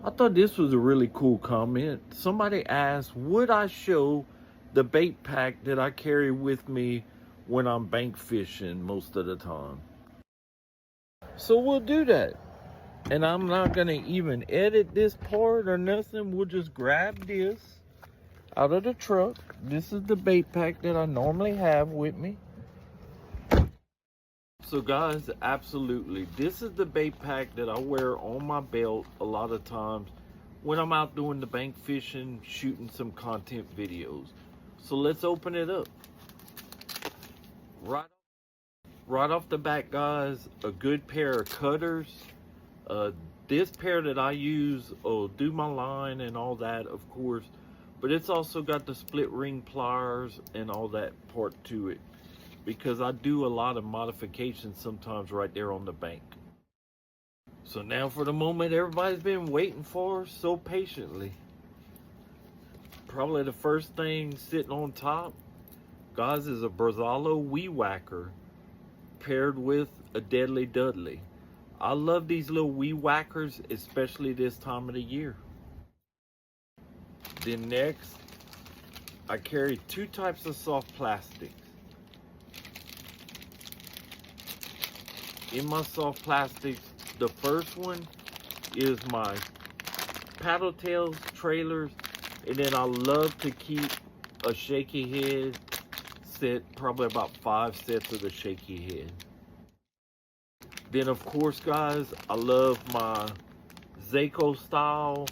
I thought this was a really cool comment. Somebody asked, would I show the bait pack that I carry with me when I'm bank fishing most of the time? So we'll do that. And I'm not going to even edit this part or nothing. We'll just grab this out of the truck. This is the bait pack that I normally have with me. So guys, absolutely, this is the bait pack that I wear on my belt a lot of times when I'm out doing the bank fishing, shooting some content videos. So let's open it up. Right off the bat, guys, a good pair of cutters. This pair that I use will do my line and all that, of course, but it's also got the split ring pliers and all that part to it, because I do a lot of modifications sometimes right there on the bank. So now for the moment everybody's been waiting for so patiently. Probably the first thing sitting on top, guys, is a Brazalo Weed Whacker paired with a Deadly Dudley. I love these little weed whackers, especially this time of the year. Then next, I carry two types of soft plastics. In my soft plastics, the first one is my paddle tails, trailers, and then I love to keep a shaky head set, probably about 5 sets of the shaky head. Then of course, guys, I love my Zako style,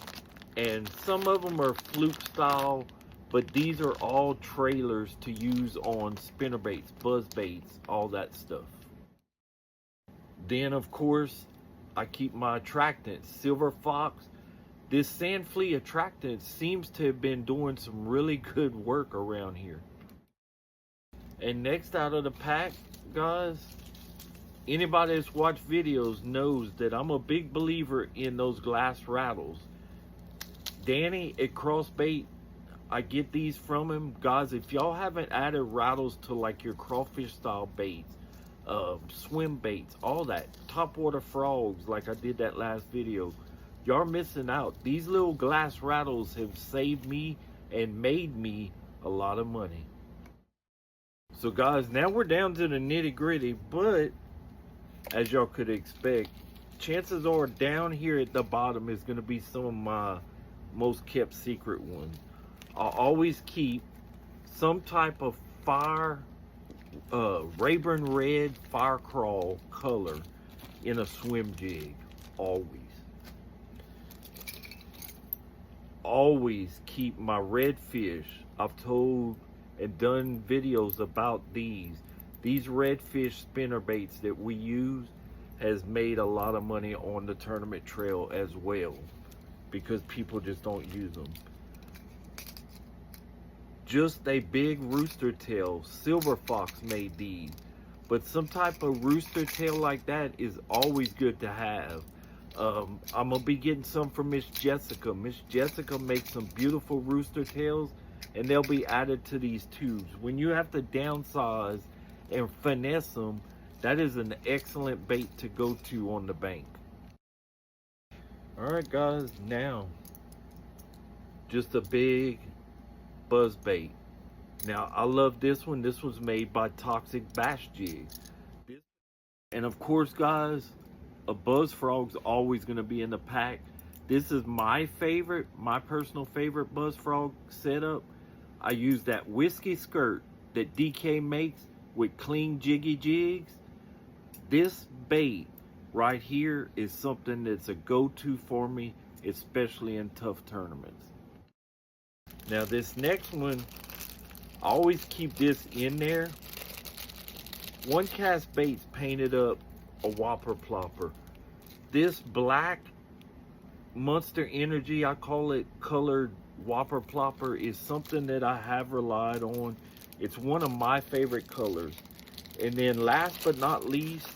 and some of them are fluke style, but these are all trailers to use on spinner baits, buzz baits, all that stuff. Then of course, I keep my attractant, Silver Fox. This Sand Flea attractant seems to have been doing some really good work around here. And next out of the pack, guys, anybody that's watched videos knows that I'm a big believer in those glass rattles. Danny at Crossbait, I get these from him. Guys, if y'all haven't added rattles to like your crawfish style baits, swim baits, all that, topwater frogs, like I did that last video, y'all missing out. These little glass rattles have saved me and made me a lot of money. So guys, now we're down to the nitty gritty, but as y'all could expect, chances are down here at the bottom is going to be some of my most kept secret ones. I'll always keep some type of Rayburn red fire crawl color in a swim jig. Always keep my redfish. I've told and done videos about these redfish spinner baits that we use has made a lot of money on the tournament trail as well, because people just don't use them. Just a big rooster tail, Silver Fox made these, but some type of rooster tail like that is always good to have. I'm gonna be getting some from Miss Jessica. Miss Jessica makes some beautiful rooster tails, and they'll be added to these tubes. When you have to downsize and finesse them, that is an excellent bait to go to on the bank. All right, guys, now just a big buzz bait. Now I love this one. This was made by Toxic Bass Jigs. And of course, guys, a buzz frog's always going to be in the pack. This is my favorite, my personal favorite buzz frog setup. I use that whiskey skirt that DK makes with clean jiggy jigs. This bait right here is something that's a go-to for me, especially in tough tournaments. Now this next one, I always keep this in there. One Cast Baits painted up a Whopper Plopper. This black Monster Energy, I call it, colored Whopper Plopper is something that I have relied on. It's one of my favorite colors. And then last but not least,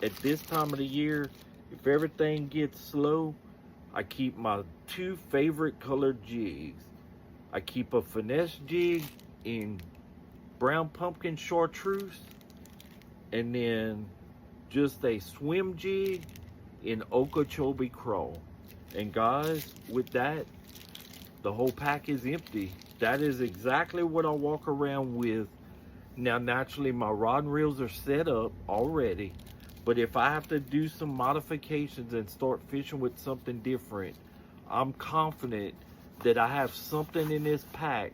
at this time of the year, if everything gets slow, I keep my two favorite colored jigs. I keep a finesse jig in brown pumpkin chartreuse, and then just a swim jig in Okeechobee crawl. And guys, with that, the whole pack is empty. That is exactly what I walk around with. Now, naturally, my rod and reels are set up already, but if I have to do some modifications and start fishing with something different, I'm confident that I have something in this pack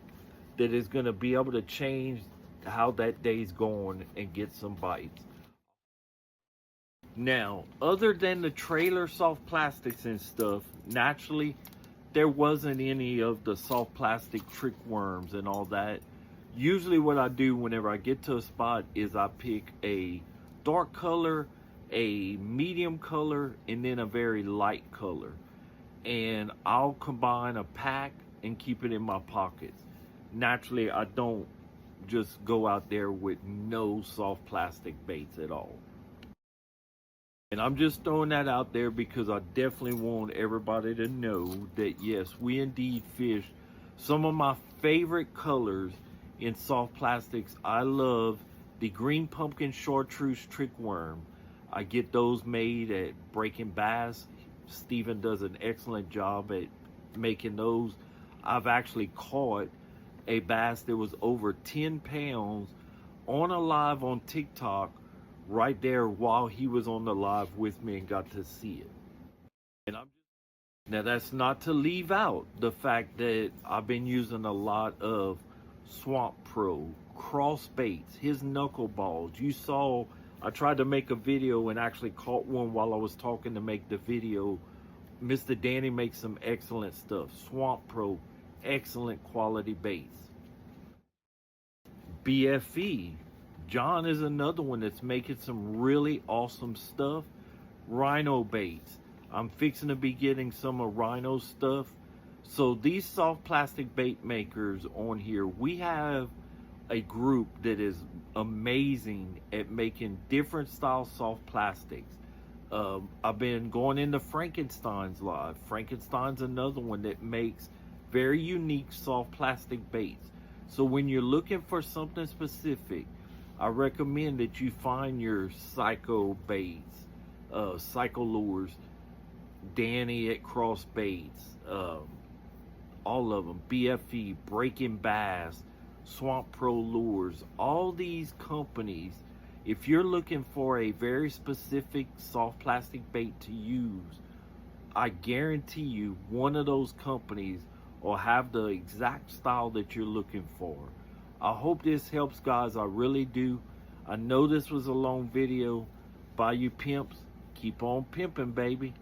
that is going to be able to change how that day's going and get some bites. Now, other than the trailer soft plastics and stuff, naturally, there wasn't any of the soft plastic trick worms and all that. Usually what I do whenever I get to a spot is I pick a dark color, a medium color, and then a very light color. And I'll combine a pack and keep it in my pockets. Naturally, I don't just go out there with no soft plastic baits at all. And I'm just throwing that out there because I definitely want everybody to know that yes, we indeed fish some of my favorite colors in soft plastics. I love the green pumpkin chartreuse trick worm. I get those made at Breaking Bass. Steven does an excellent job at making those. I've actually caught a bass that was over 10 pounds on a live on TikTok right there while he was on the live with me and got to see it. And now that's not to leave out the fact that I've been using a lot of Swamp Pro, cross baits, his knuckleballs. You saw I tried to make a video and actually caught one while I was talking to make the video. Mr. Danny makes some excellent stuff. Swamp Pro, excellent quality baits. BFE, John is another one that's making some really awesome stuff. Rhino baits. I'm fixing to be getting some of Rhino stuff. So these soft plastic bait makers on here, we have a group that is amazing at making different style soft plastics. I've been going into Frankenstein's live. Frankenstein's another one that makes very unique soft plastic baits. So when you're looking for something specific, I recommend that you find your Psycho baits, Psycho lures, Danny at Cross Baits, all of them, BFE, Breaking Bass, Swamp Pro Lures, all these companies, if you're looking for a very specific soft plastic bait to use, I guarantee you one of those companies will have the exact style that you're looking for. I hope this helps, guys. I really do. I know this was a long video. Bayou Pimps, keep on pimping, baby.